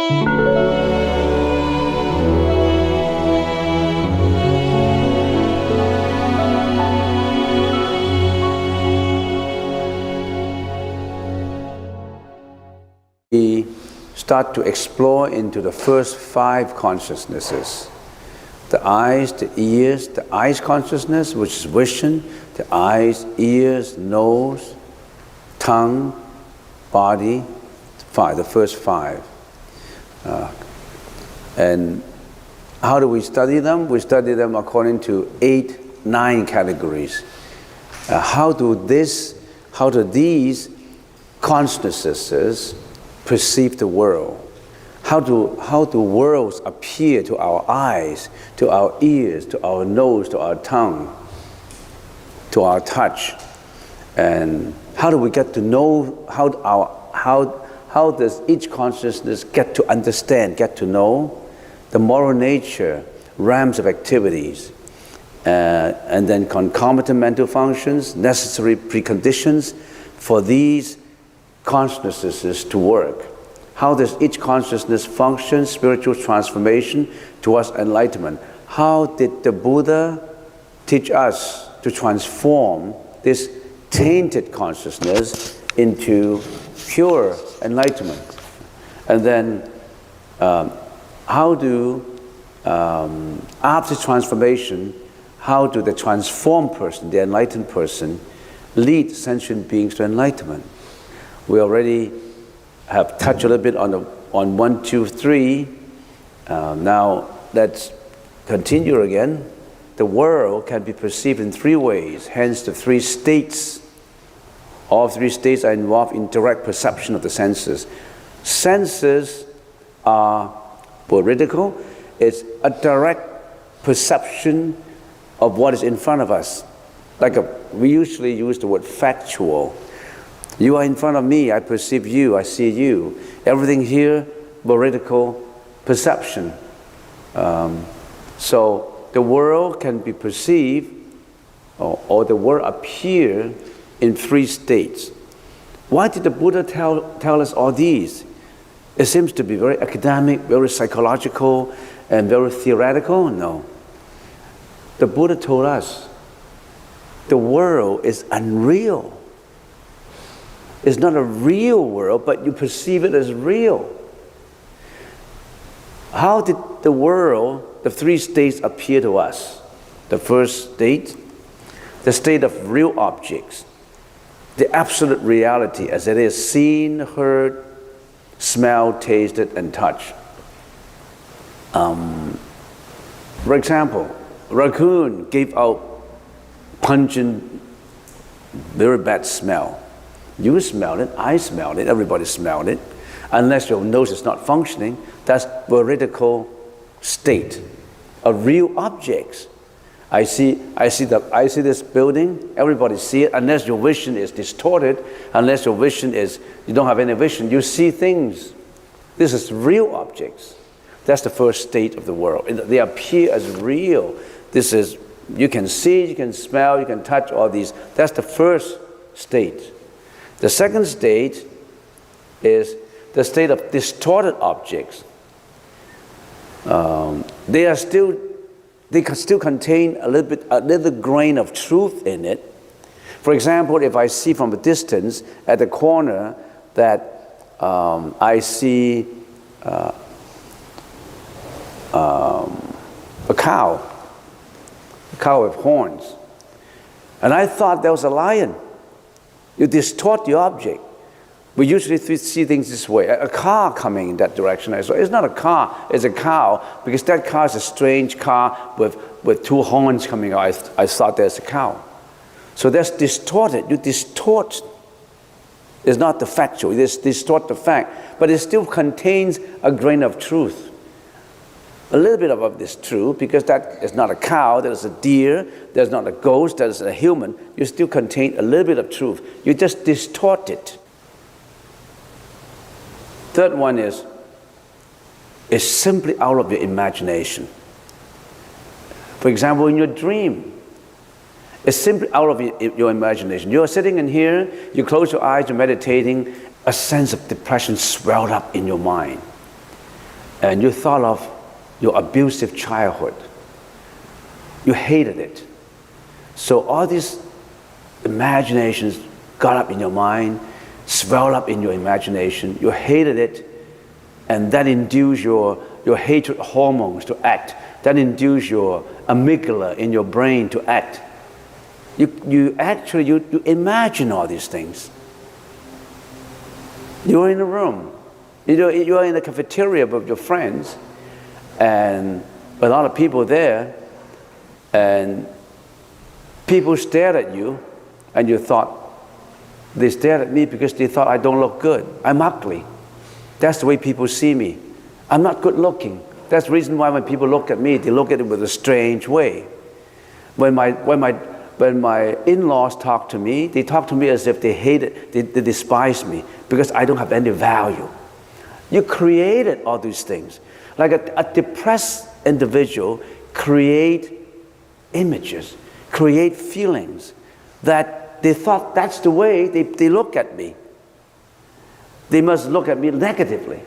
We start to explore into the first 5 consciousnesses. The eyes, the ears, the eyes consciousness, which is vision, the eyes, ears, nose, tongue, body, 5, the first 5. And how do we study them? We study them according to 8, 9 categories. How do these consciousnesses perceive the world? How do worlds appear to our eyes, to our ears, to our nose, to our tongue, to our touch? And how do we get to know how does each consciousness get to understand, get to know the moral nature, realms of activities, and then concomitant mental functions, necessary preconditions for these consciousnesses to work? How does each consciousness function, spiritual transformation towards enlightenment? How did the Buddha teach us to transform this tainted consciousness into pure enlightenment? And then after transformation, how do the transformed person, the enlightened person, lead sentient beings to enlightenment? We already have touched a little bit on 1, 2, 3. Now let's continue again. The world can be perceived in 3 ways, hence the 3 states. All 3 states are involved in direct perception of the senses. Senses are political. It's a direct perception of what is in front of us. We usually use the word factual. You are in front of me, I perceive you, I see you. Everything here, veridical perception. So the world can be perceived, or the world appear in 3 states. Why did the Buddha tell us all these? It seems to be very academic, very psychological, and very theoretical. No. The Buddha told us the world is unreal. It's not a real world, but you perceive it as real. How did the world, the 3 states, appear to us? The first state, the state of real objects, the absolute reality as it is seen, heard, smelled, tasted, and touched. For example, raccoon gave out pungent, very bad smell. You smelled it, I smelled it, everybody smelled it. Unless your nose is not functioning, that's veridical state of real objects. I see this building, everybody see it, unless your vision is distorted, unless your vision is, you don't have any vision, you see things. This is real objects. That's the first state of the world. They appear as real. This is, you can see, you can smell, you can touch all these. That's the first state. The second state is the state of distorted objects. They can still contain a little grain of truth in it. For example, if I see from a distance at the corner that I see a cow with horns, and I thought there was a lion. You distort the object. We usually see things this way. A car coming in that direction. So it's not a car, it's a cow, because that car is a strange car with 2 horns coming out. I thought there's a cow. So that's distorted. You distort. It's not the factual. You distort the fact. But it still contains a grain of truth. A little bit of this true, because that is not a cow, that is a deer, there's not a ghost, that is a human. You still contain a little bit of truth. You just distort it. Third one is simply out of your imagination. For example, in your dream, it's simply out of your imagination. You're sitting in here, you close your eyes, you're meditating, a sense of depression swelled up in your mind. and you thought of your abusive childhood. You hated it. So all these imaginations got up in your mind, swelled up in your imagination. You hated it, and that induced your hatred hormones to act. That induced your amygdala in your brain to act. You actually imagine all these things. You're in a room. You're in the cafeteria with your friends, and a lot of people there, and people stared at you, and you thought, they stared at me because they thought I don't look good. I'm ugly. That's the way people see me. I'm not good looking. That's the reason why when people look at me, they look at it with a strange way. When my in-laws talk to me, they talk to me as if they despise me because I don't have any value. You created all these things. Like a depressed individual create images, create feelings that they thought that's the way they look at me. They must look at me negatively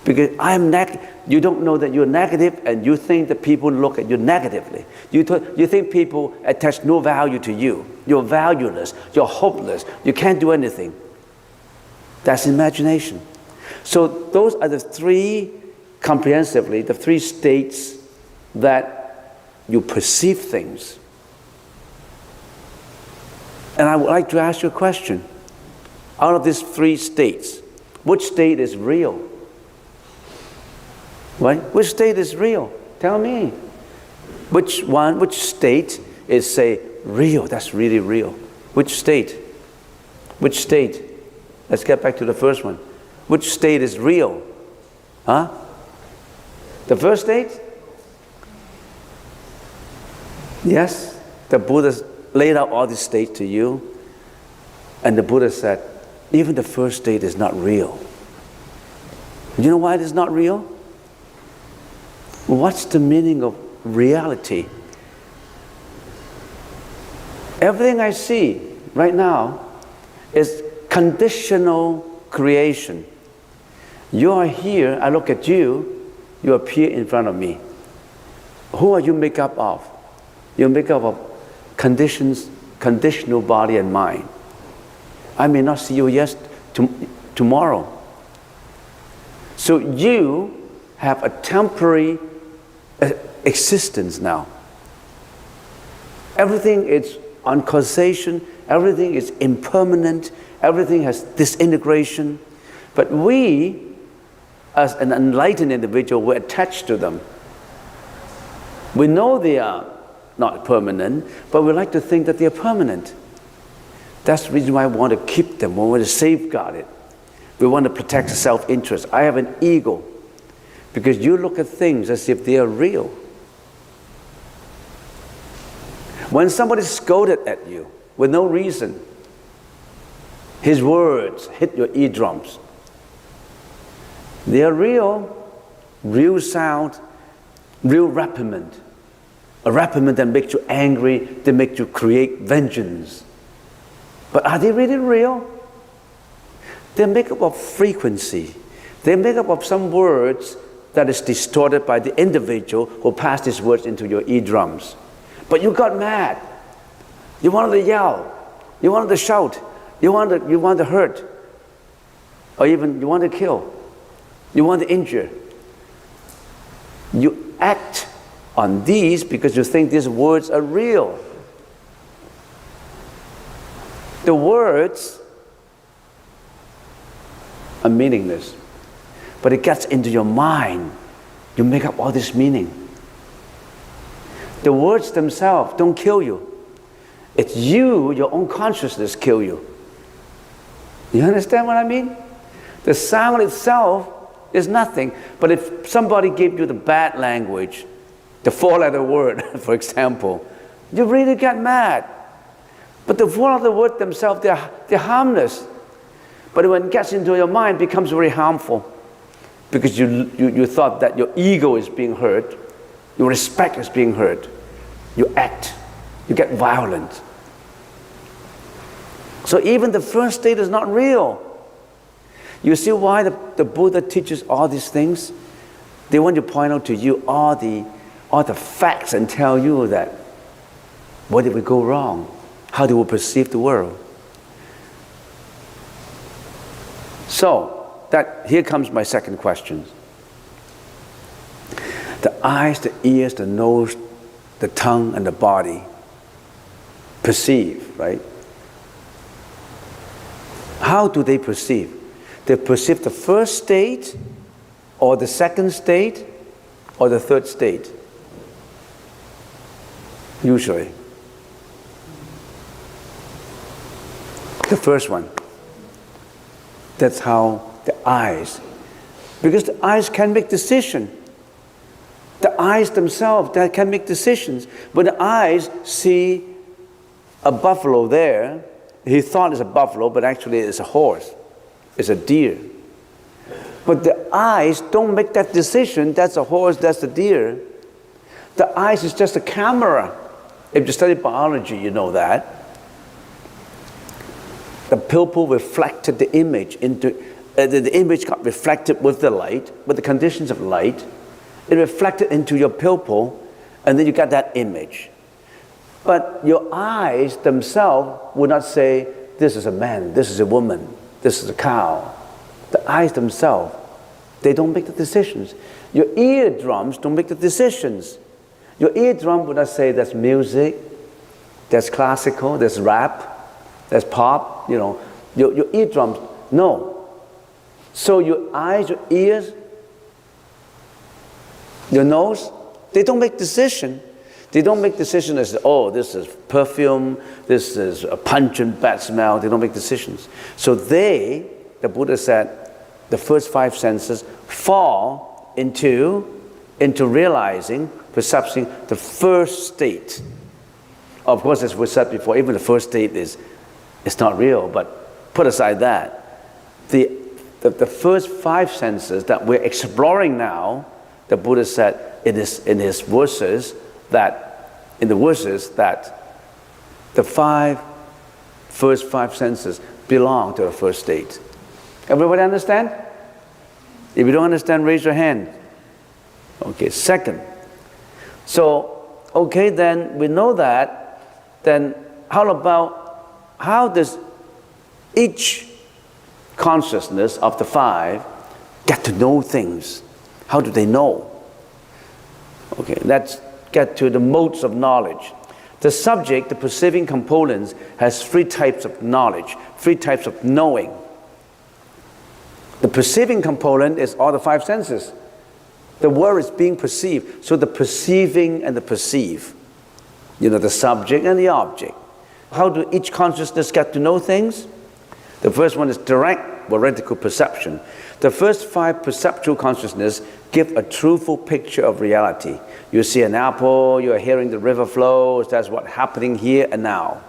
because I'm negative. You don't know that you're negative, and you think that people look at you negatively. You think people attach no value to you. You're valueless. You're hopeless. You can't do anything. That's imagination. So those are the three, comprehensively, the three states that you perceive things. And I would like to ask you a question. Out of these three states, which state is real? Right? Which state is real? Tell me. Which state is, say, real? That's really real. Which state? Which state? Let's get back to the first one. Which state is real? Huh? The first state? Yes, the Buddha laid out all these states to you, and the Buddha said, even the first state is not real. You know why it is not real? What's the meaning of reality? Everything I see right now is conditional creation. You are here, I look at you, you appear in front of me. Who are you made up of? You're made up of conditional body and mind. I may not see you tomorrow. So you have a temporary existence now. Everything is on causation, everything is impermanent, everything has disintegration. But we, as an enlightened individual, we're attached to them. We know they are not permanent, but we like to think that they are permanent. That's the reason why we want to keep them, we want to safeguard it. We want to protect self-interest. I have an ego, because you look at things as if they are real. When somebody scolded at you with no reason, his words hit your eardrums. They are real, real sound, real reprimand. A reprimand that makes you angry, that makes you create vengeance. But are they really real? They're made up of frequency. They're made up of some words that is distorted by the individual who passed these words into your eardrums. But you got mad. You wanted to yell. You wanted to shout. You wanted to hurt. Or even you want to kill. You want to injure. You act on these because you think these words are real. The words are meaningless, but it gets into your mind. You make up all this meaning. The words themselves don't kill you. It's you, your own consciousness, kill you. You understand what I mean? The sound itself is nothing, but if somebody gave you the bad language, the four-letter word, for example, you really get mad. But the four-letter word themselves, they're harmless. But when it gets into your mind, it becomes very harmful, because you thought that your ego is being hurt, your respect is being hurt. You act, you get violent. So even the first state is not real. You see why the Buddha teaches all these things? They want to point out to you all the facts and tell you that what did we go wrong? How do we perceive the world? So, here comes my second question. The eyes, the ears, the nose, the tongue, and the body perceive, right? How do they perceive? They perceive the first state, or the second state, or the third state. Usually. The first one. That's how the eyes, because the eyes can make decisions. The eyes themselves that can make decisions. When the eyes see a buffalo there, he thought it's a buffalo, but actually it's a horse, it's a deer. But the eyes don't make that decision, that's a horse, that's a deer. The eyes is just a camera. If you study biology, you know that. The pupil reflected the image into, the image got reflected with the light, with the conditions of light. It reflected into your pupil, and then you got that image. But your eyes themselves would not say, this is a man, this is a woman, this is a cow. The eyes themselves, they don't make the decisions. Your eardrums don't make the decisions. Your eardrum would not say that's music, that's classical, that's rap, that's pop, you know. Your eardrums, no. So your eyes, your ears, your nose, they don't make decision. They don't make decisions as, oh, this is perfume, this is a pungent bad smell. They don't make decisions. So the Buddha said, the first five senses fall into realizing, perception, the first state. Of course, as we said before, even the first state it's not real, but put aside that. The first five senses that we're exploring now, the Buddha said in his verses that the first five senses belong to the first state. Everybody understand? If you don't understand, raise your hand. Okay, second. So, okay, then we know that. Then how does each consciousness of the five get to know things? How do they know? Okay, let's get to the modes of knowledge. The subject, the perceiving components, has three types of knowledge, three types of knowing. The perceiving component is all the five senses. The world is being perceived, so the perceiving and the perceive. You know, the subject and the object. How do each consciousness get to know things? The first one is direct veridical perception. The first five perceptual consciousness give a truthful picture of reality. You see an apple, you are hearing the river flows, that's what's happening here and now.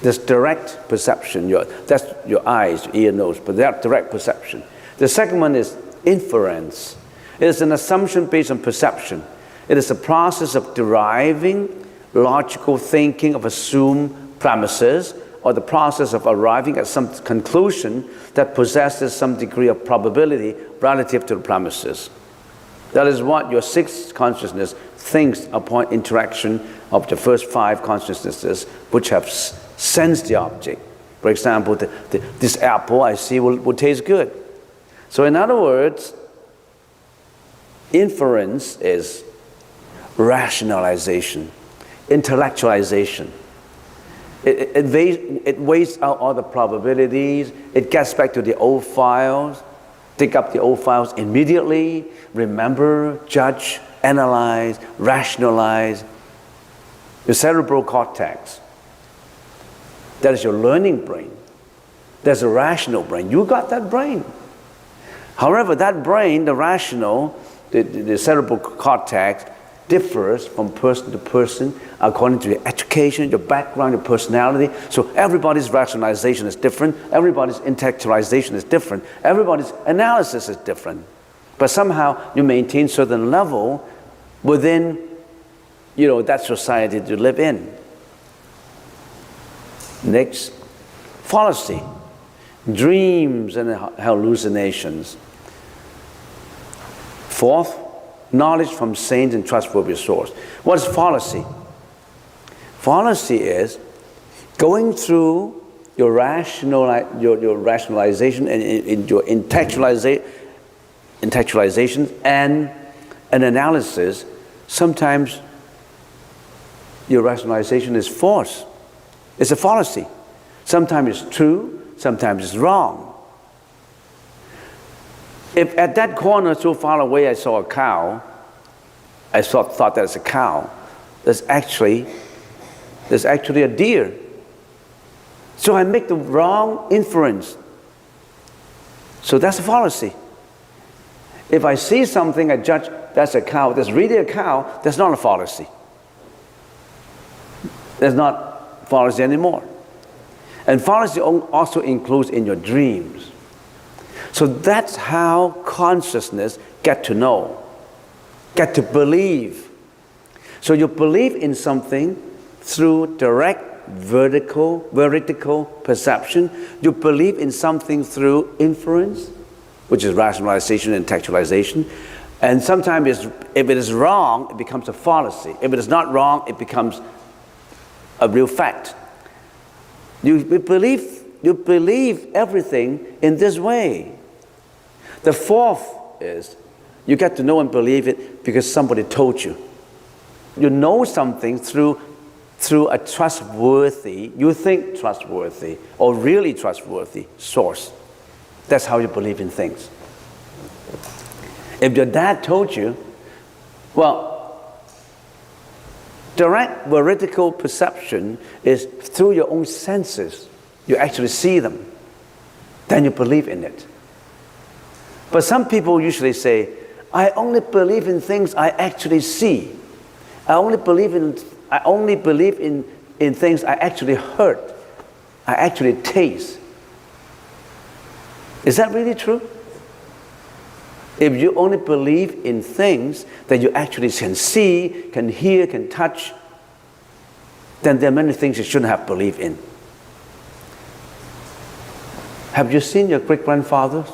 This direct perception, that's your eyes, your ear, nose, but that direct perception. The second one is inference. It is an assumption based on perception. It is a process of deriving logical thinking of assumed premises, or the process of arriving at some conclusion that possesses some degree of probability relative to the premises. That is what your sixth consciousness thinks upon interaction of the first five consciousnesses which have sensed the object. For example, this apple I see will taste good. So in other words, inference is rationalization, intellectualization. It weighs out all the probabilities. It gets back to the old files, dig up the old files immediately, remember, judge, analyze, rationalize. The cerebral cortex, that is your learning brain. There's a rational brain. You got that brain. However, that brain, the rational, the cerebral cortex, differs from person to person according to your education, your background, your personality. So everybody's rationalization is different. Everybody's intellectualization is different. Everybody's analysis is different. But somehow you maintain certain level within, that society to live in. Next, fallacy, dreams and hallucinations. Fourth, knowledge from saints and trustworthy source. What is fallacy? Fallacy is going through your rationalization and your intellectualization and an analysis. Sometimes your rationalization is false. It's a fallacy. Sometimes it's true, sometimes it's wrong. If at that corner so far away I saw a cow, I thought that it's a cow, there's actually a deer. So I make the wrong inference. So that's a fallacy. If I see something, I judge that's a cow, that's really a cow, that's not a fallacy. That's not fallacy anymore. And fallacy also includes in your dreams. So that's how consciousness get to know, get to believe. So you believe in something through direct vertical perception. You believe in something through inference, which is rationalization and intellectualization. And sometimes if it is wrong, it becomes a fallacy. If it is not wrong, it becomes a real fact. You believe everything in this way. The fourth is you get to know and believe it because somebody told you. You know something through a trustworthy, you think trustworthy, or really trustworthy source. That's how you believe in things. If your dad told you, well, direct veridical perception is through your own senses. You actually see them. Then you believe in it. But some people usually say, I only believe in things I actually see. I only believe in things I actually heard, I actually taste. Is that really true? If you only believe in things that you actually can see, can hear, can touch, then there are many things you shouldn't have believed in. Have you seen your great-grandfathers?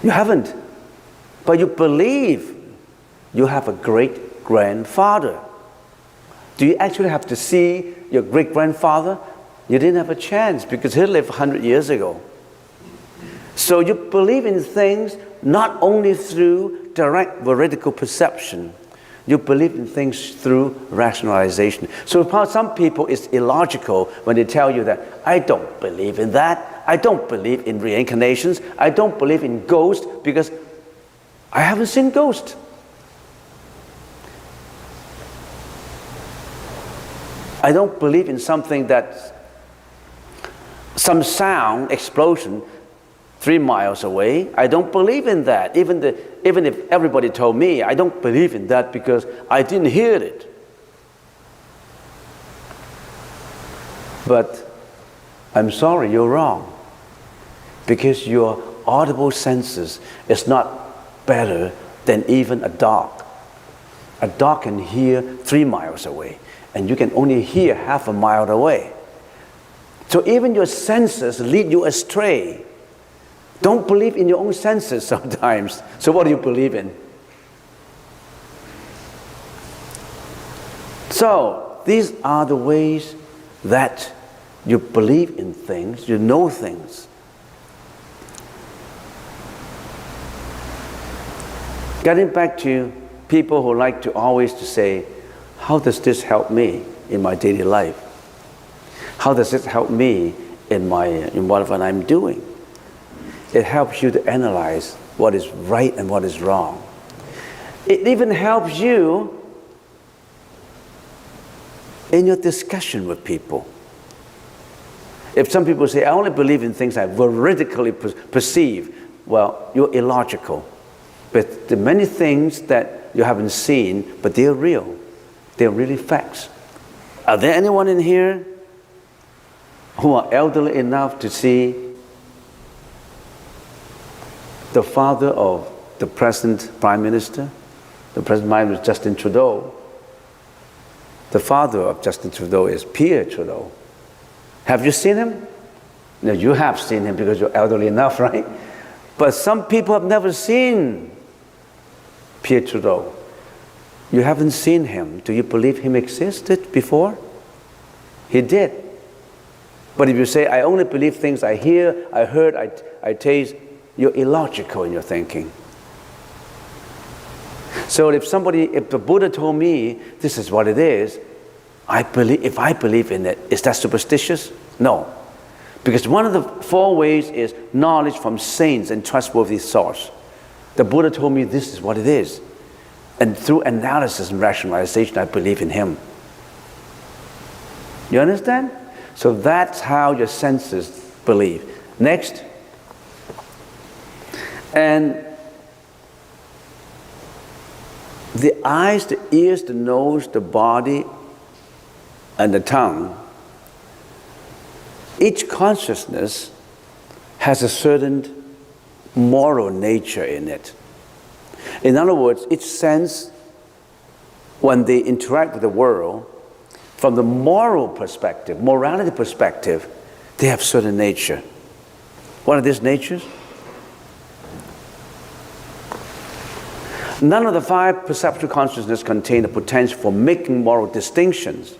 You haven't. But you believe you have a great-grandfather. Do you actually have to see your great-grandfather? You didn't have a chance because he lived 100 years ago. So you believe in things not only through direct veridical perception, you believe in things through rationalization. So for some people it's illogical when they tell you that, I don't believe in that, I don't believe in reincarnations, I don't believe in ghosts because I haven't seen ghosts. I don't believe in something that some sound explosion 3 miles away. I don't believe in that. Even if everybody told me, I don't believe in that because I didn't hear it. But I'm sorry, you're wrong. Because your audible senses is not better than even a dog. A dog can hear 3 miles away, and you can only hear half a mile away. So even your senses lead you astray. Don't believe in your own senses sometimes. So what do you believe in? So these are the ways that you believe in things, you know things. Getting back to people who like to always to say, how does this help me in my daily life? How does it help me in whatever I'm doing? It helps you to analyze what is right and what is wrong. It even helps you in your discussion with people. If some people say, I only believe in things I veridically perceive, well, you're illogical. But there are many things that you haven't seen, but they're real. They're really facts. Are there anyone in here who are elderly enough to see the father of the present Prime Minister? The present Prime Minister, Justin Trudeau. The father of Justin Trudeau is Pierre Trudeau. Have you seen him? No, you have seen him because you're elderly enough, right? But some people have never seen Pierre Trudeau. You haven't seen him. Do you believe him existed before? He did. But if you say, I only believe things I hear, I heard, I taste, you're illogical in your thinking. So if the Buddha told me this is what it is, if I believe in it, is that superstitious? No. Because one of the 4 ways is knowledge from saints and trustworthy source. The Buddha told me this is what it is. And through analysis and rationalization, I believe in him. You understand? So that's how your senses believe. Next. And the eyes, the ears, the nose, the body, and the tongue, each consciousness has a certain moral nature in it. In other words, each sense, when they interact with the world, from the moral perspective, morality perspective, they have certain nature. What are these natures? None of the 5 perceptual consciousness contain the potential for making moral distinctions.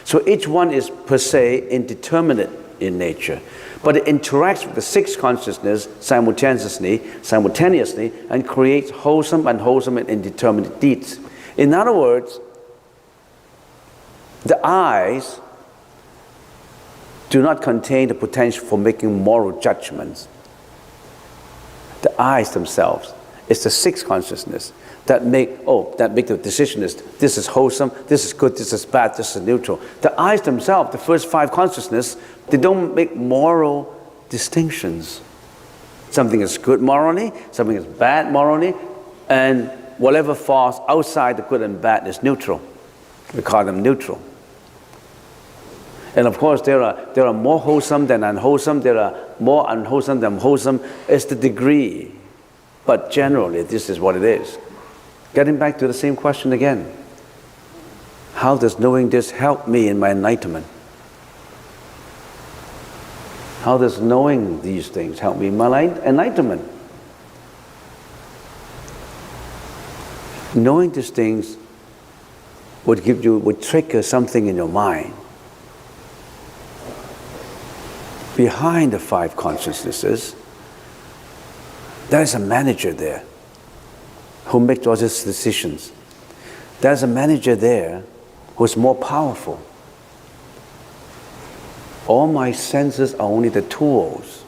So each one is per se indeterminate in nature. But it interacts with the 6 consciousness simultaneously and creates wholesome, unwholesome, and indeterminate deeds. In other words, the eyes do not contain the potential for making moral judgments. The eyes themselves, it's the 6 consciousness that make the decision is this is wholesome, this is good, this is bad, this is neutral. The eyes themselves, the first 5 consciousness, they don't make moral distinctions. Something is good morally, something is bad morally, and whatever falls outside the good and bad is neutral. We call them neutral. And of course, there are more wholesome than unwholesome. There are more unwholesome than wholesome. It's the degree. But generally, this is what it is. Getting back to the same question again. How does knowing this help me in my enlightenment? How does knowing these things help me in my enlightenment? Knowing these things would trigger something in your mind. Behind the 5 consciousnesses, there is a manager there who makes all these decisions. There's a manager there who's more powerful. All my senses are only the tools.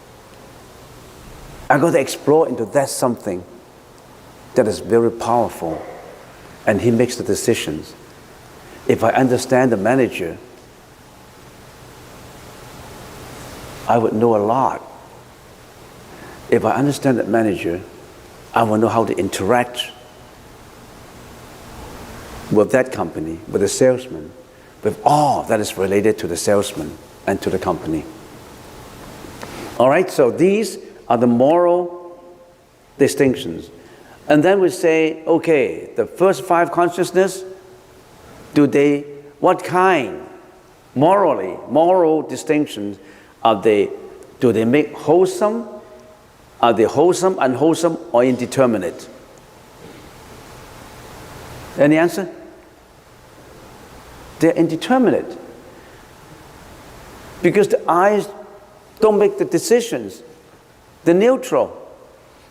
I got to explore into that something that is very powerful, and he makes the decisions. If I understand the manager, I would know a lot. If I understand that manager, I will know how to interact with that company, with the salesman, with all that is related to the salesman and to the company. All right, so these are the moral distinctions. And then we say, okay, the first 5 consciousness, what kind, moral distinctions do they make wholesome? Are they wholesome, unwholesome, or indeterminate? Any answer? They're indeterminate. Because the eyes don't make the decisions. They're neutral.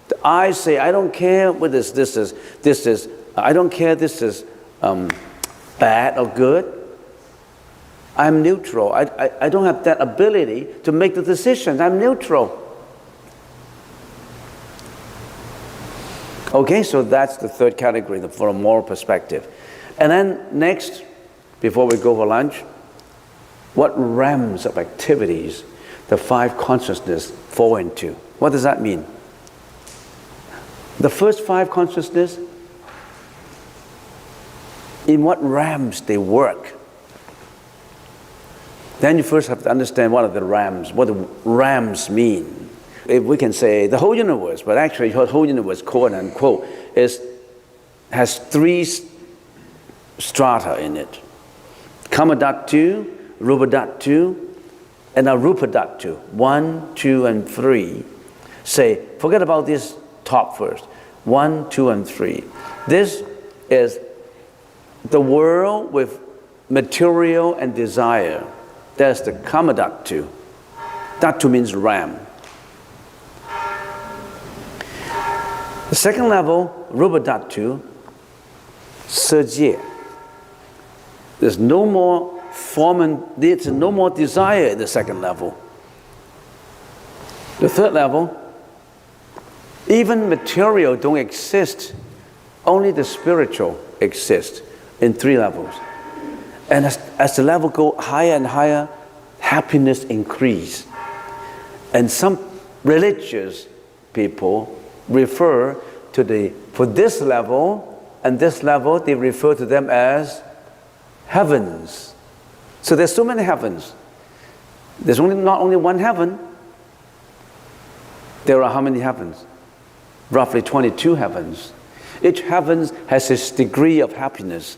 The eyes say, I don't care whether I don't care this is bad or good. I'm neutral. I don't have that ability to make the decisions. I'm neutral. Okay, so that's the 3rd category from a moral perspective. And then next, before we go for lunch, what realms of activities the 5 consciousness fall into? What does that mean? The first 5 consciousness, in what realms they work. Then you first have to understand what are the realms, what the realms mean. If we can say the whole universe, but actually the whole universe, quote unquote, has 3 strata in it. Kama Dhatu, Rupa Dhatu, and Arupa Dhatu. 1, 2, and 3. Say, forget about this top first. 1, 2, and 3. This is the world with material and desire. That's the Kama Dhatu. Dhatu means ram. The second level, Rupa Dhatu, Sejie. There's no more form and there's no more desire in the second level. The third level, even material don't exist, only the spiritual exists in 3 levels. And as the level go higher and higher, happiness increase. And some religious people refer to for this level and this level, they refer to them as heavens. So there's so many heavens. There's not only one heaven. There are how many heavens? Roughly 22 heavens. Each heaven has its degree of happiness.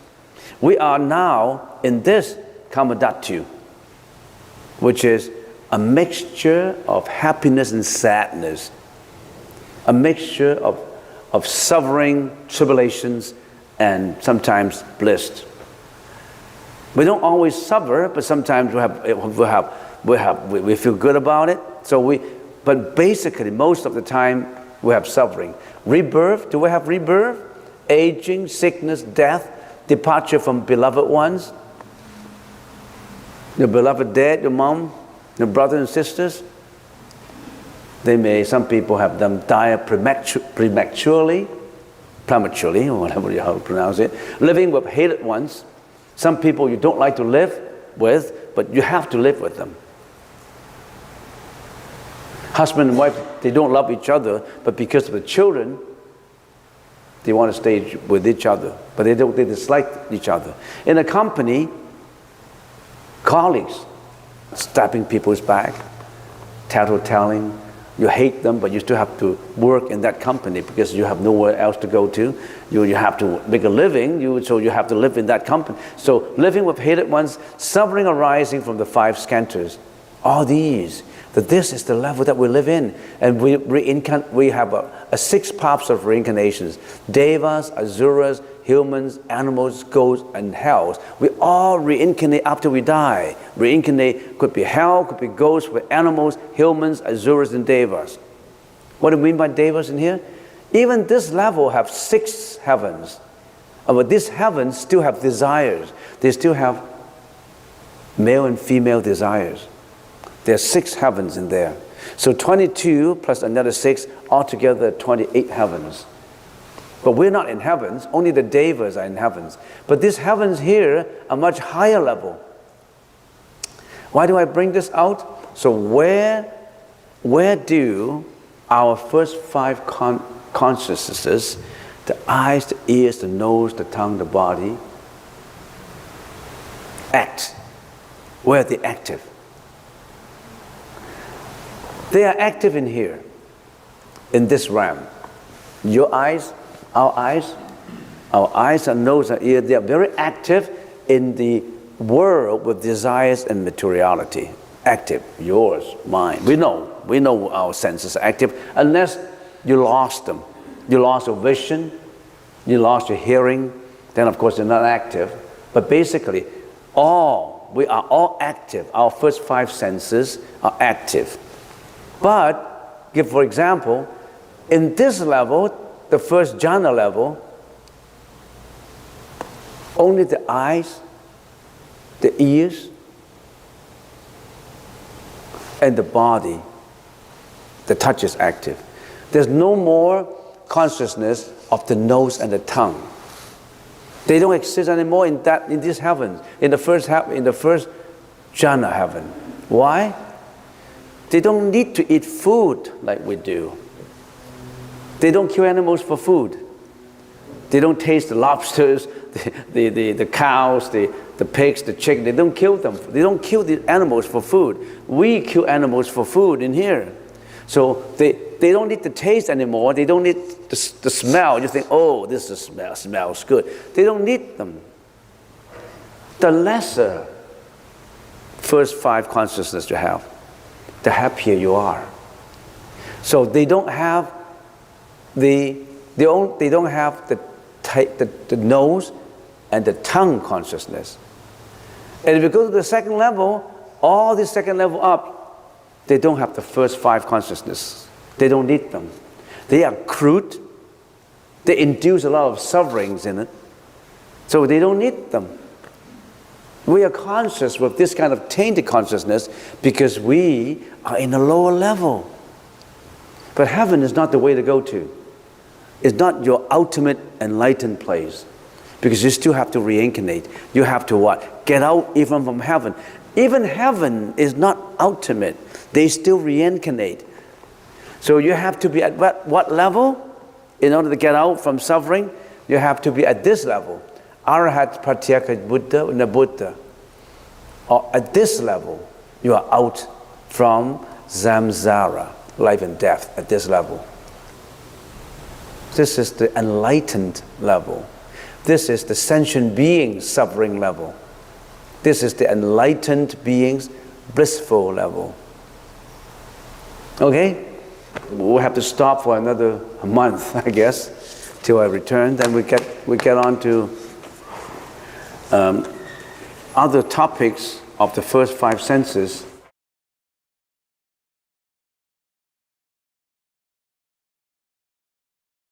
We are now in this Kama Dhatu, which is a mixture of happiness and sadness, a mixture of suffering, tribulations, and sometimes bliss. We don't always suffer, but sometimes we feel good about it. But basically, most of the time, we have suffering. Rebirth, do we have rebirth? Aging, sickness, death, departure from beloved ones. Your beloved dad, your mom, your brothers and sisters. Some people have them die prematurely, or whatever you how to pronounce it. Living with hated ones. Some people you don't like to live with, but you have to live with them. Husband and wife, they don't love each other, but because of the children, they want to stay with each other, but they dislike each other. In a company, colleagues, stabbing people's back, tattletailing. You hate them, but you still have to work in that company because you have nowhere else to go to. You have to make a living, so you have to live in that company. So living with hated ones, suffering arising from the 5 skandhas. All these, that this is the level that we live in. And we have 6 paths of reincarnations. Devas, asuras, humans, animals, ghosts, and hells. We all reincarnate after we die. Reincarnate could be hell, could be ghosts, with animals, humans, asuras, and devas. What do we mean by devas in here? Even this level have 6 heavens. But these heavens still have desires. They still have male and female desires. There are 6 heavens in there. So 22 plus another 6, altogether 28 heavens. But we're not in heavens, only the devas are in heavens. But these heavens here are much higher level. Why do I bring this out? So where do our first 5 consciousnesses, the eyes, the ears, the nose, the tongue, the body, act? Where are they active? They are active in here, in this realm. Your eyes, our eyes and nose and ear, they are very active in the world with desires and materiality. Active, yours, mine. We know our senses are active unless you lost them. You lost your vision, you lost your hearing, then of course you're not active. But basically, we are all active. Our first 5 senses are active. But, for example, in this level, the first jhana level, only the eyes, the ears, and the body, the touch is active. There's no more consciousness of the nose and the tongue. They don't exist anymore in these heavens, in the first jhana heaven. Why? They don't need to eat food like we do. They don't kill animals for food. They don't taste the lobsters, the cows, the pigs, the chicken. They don't kill them. They don't kill the animals for food. We kill animals for food in here. So they don't need the taste anymore. They don't need the smell. You think, oh, this smells good. They don't need them. The lesser first 5 consciousness you have, the happier you are. So they don't have the They don't have the nose and the tongue consciousness. And if you go to the second level, all the second level up, they don't have the first 5 consciousness. They don't need them. They are crude. They induce a lot of sufferings in it. So they don't need them. We are conscious with this kind of tainted consciousness because we are in a lower level. But heaven is not the way to go to. It's not your ultimate enlightened place. Because you still have to reincarnate. You have to what? Get out even from heaven. Even heaven is not ultimate. They still reincarnate. So you have to be at what level? In order to get out from suffering, you have to be at this level. Arahat Pratyeka Buddha and the Buddha. Or at this level, you are out from samsara, life and death, at this level. This is the enlightened level. This is the sentient being suffering level. This is the enlightened being's blissful level. Okay? We'll have to stop for another month, I guess, till I return. Then we get on to other topics of the first 5 senses.